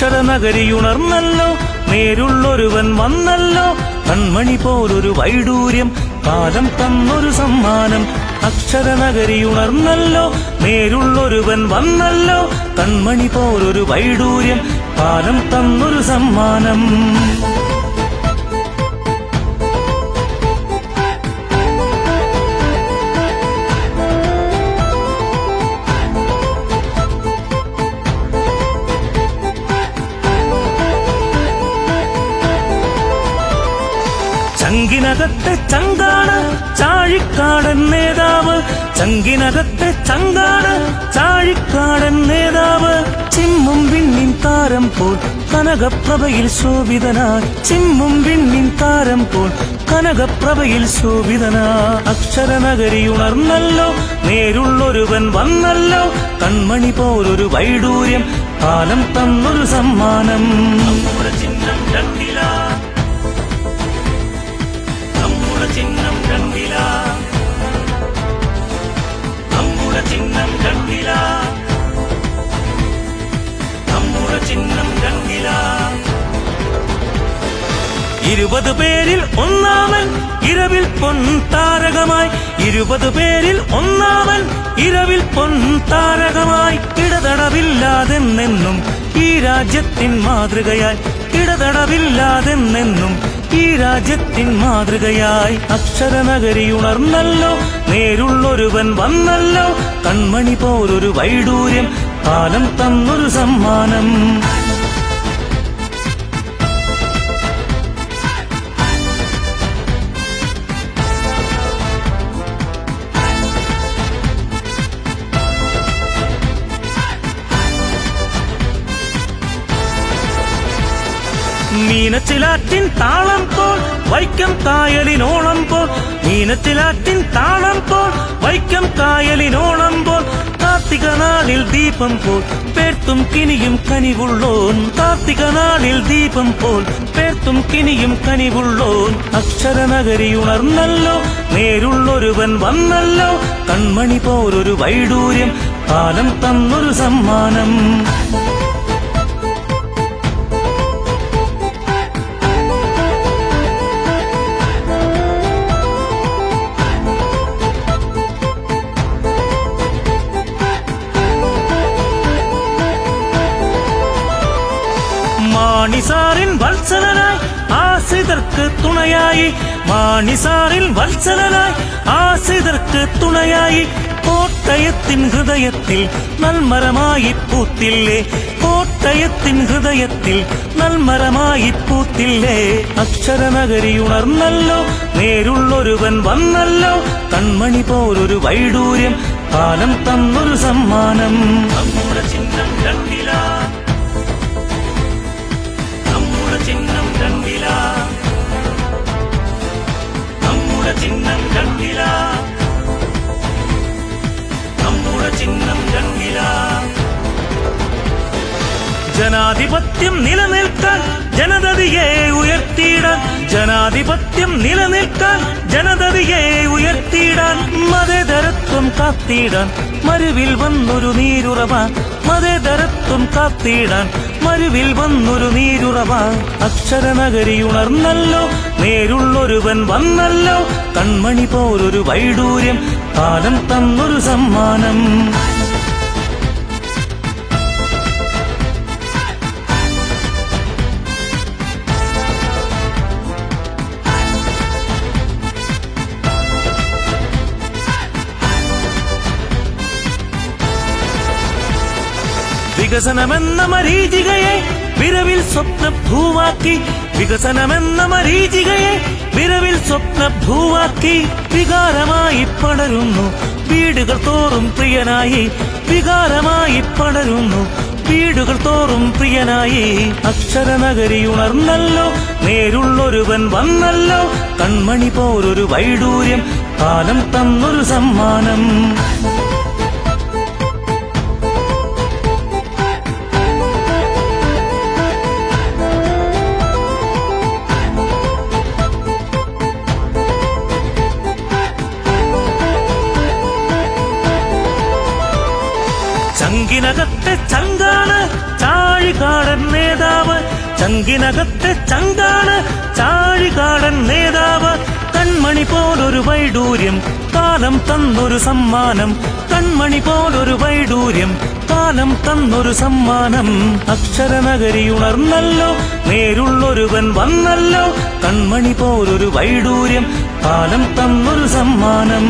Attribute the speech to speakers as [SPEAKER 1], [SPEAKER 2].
[SPEAKER 1] അക്ഷരനഗരിയുണർന്നല്ലോ, നേരുള്ളൊരുവൻ വന്നല്ലോ, കൺമണി പോലൊരു വൈഡൂര്യം കാലം തന്നൊരു സമ്മാനം. അക്ഷരനഗരിയുണർന്നല്ലോ, നേരുള്ളൊരുവൻ വന്നല്ലോ, കൺമണി പോലൊരു വൈഡൂര്യം കാലം തന്നൊരു സമ്മാനം. ചങ്കിനകത്തെ ചങ്കാണ് ചാഴിക്കാടൻ നേതാവ്, ചങ്കിനകത്തെ ചങ്കാണ് ചാഴിക്കാടൻ നേതാവ്. ചിമ്മും വിണ്ണിൻ താരം പോൽ കനകപ്രഭയിൽ ശോഭിതനായി, ചിമ്മും വിണ്ണിൻ താരം പോൽ കനകപ്രഭയിൽ ശോഭിതനാ. അക്ഷരനഗരിയുണർന്നല്ലോ, നേരുള്ളൊരുവൻ വന്നല്ലോ, കൺമണി പോലൊരു വൈഡൂര്യം കാലം തന്നൊരു സമ്മാനം. ചിഹ്നം കണ്ടില്ല, ചിഹ്നം കണ്ടില്ല, നമ്മുടെ ചിഹ്നം കണ്ടില്ല, നമ്മുടെ ചിഹ്നം കണ്ടില്ല. 20 പേരിൽ ഒന്നാമൻ ഇരവിൽ പൊൻതാരകമായി, 20 പേരിൽ ഒന്നാമൻ ഇരവിൽ പൊൻതാരകമായി. ഇടതടവില്ലാതെന്നെന്നും ഈ രാജ്യത്തിൻ മാതൃകയായി, ഇടതടവില്ലാതെന്നെന്നും ഈ രാജ്യത്തിൻ മാതൃകയായി. അക്ഷരനഗരിയുണർന്നല്ലോ, നേരുള്ളൊരുവൻ വന്നല്ലോ, കൺമണി പോലൊരു വൈഡൂര്യം കാലം തന്നൊരു സമ്മാനം. മീനച്ചിലാറ്റിൻ താളം പോൽ വൈക്കം കായലിനോളം പോൽ, മീനച്ചിലാറ്റിൻ താളം പോൽ വൈക്കം കായലിനോളം പോൽ. കാർത്തിക നാളിൽ ദീപം പോൽ പേർത്തും കിനിയും കനിവുള്ളോൻ, കാർത്തിക നാളിൽ ദീപം പോൽ പേർത്തും കിനിയും കനിവുള്ളോൻ. അക്ഷരനഗരിയുണർന്നല്ലോ, നേരുള്ളൊരുവൻ വന്നല്ലോ, കൺമണി പോലൊരു വൈഡൂര്യം കാലം തന്നൊരു സമ്മാനം. മാണിസാറിൻ വത്സലനായി ആശ്രിതർക്ക് തുണയായി, മാണിസാറിൻ വത്സലനായി ആശ്രിതർക്ക് തുണയായി. കോട്ടയത്തിൻ ഹൃദയത്തിൽ നൽമരമായി പൂത്തില്ലേ, കോട്ടയത്തിൻ ഹൃദയത്തിൽ നൽമരമായി പൂത്തില്ലേ. അക്ഷരനഗരിയുണർന്നല്ലോ, നേരുള്ളൊരുവൻ വന്നല്ലോ, കൺമണി പോലൊരു വൈഡൂര്യം കാലം തന്നൊരു സമ്മാനം. നമ്മുടെ ചിഹ്നം കണ്ടില്ല, ചിഹ്നം കണ്ടില്ല, നമ്മുടെ ചിഹ്നം കണ്ടില്ല, നമ്മുടെ ചിഹ്നം കണ്ടില്ല. ജനാധിപത്യം നിലനിൽക്കാൻ ജനതയെ ഉയർത്തിയിടാൻ, ജനാധിപത്യം നിലനിൽക്കാൻ ജനതയെ ഉയർത്തിയിടാൻ. മതേതരത്വം കാത്തിടാൻ മരുവിൽ വന്നൊരു നീരുറവ, മതേതരത്വം കാത്തിടാൻ മരുവിൽ വന്നൊരു നീരുറവ. അക്ഷരനഗരിയുണർന്നല്ലോ, നേരുള്ളൊരുവൻ വന്നല്ലോ, കൺമണി പോലൊരു വൈഡൂര്യം കാലം തന്നൊരു സമ്മാനം. വികസനമെന്ന മരീചികയെ വിരവിൽ സ്വപ്നഭൂവാക്കി, വികസനമെന്ന മരീചികയെ വിരവിൽ സ്വപ്നഭൂവാക്കി. വികാരമായി പടരുന്നു വീടുകൾ തോറും പ്രിയനായി, വികാരമായി പടരുന്നു വീടുകൾ തോറും പ്രിയനായി. അക്ഷരനഗരിയുണർന്നല്ലോ, നേരുള്ളൊരുവൻ വന്നല്ലോ, കൺമണി പോലൊരു വൈഡൂര്യം കാലം തന്നൊരു സമ്മാനം. ചങ്കിനകത്തെ ചങ്കാണ് ചാഴി ചാഴികാടൻ നേതാവ്, ചങ്കിനകത്തെ ചങ്കാണ് ചാഴികാടൻ നേതാവ്. കൺമണി പോലൊരു വൈഡൂര്യം കാലം തന്നൊരു സമ്മാനം, കൺമണി പോലൊരു വൈഡൂര്യം കാലം തന്നൊരു സമ്മാനം. അക്ഷരനഗരി ഉണർന്നല്ലോ, നേരുള്ളൊരുവൻ വന്നല്ലോ, കൺമണി പോലൊരു വൈഡൂര്യം കാലം തന്നൊരു സമ്മാനം.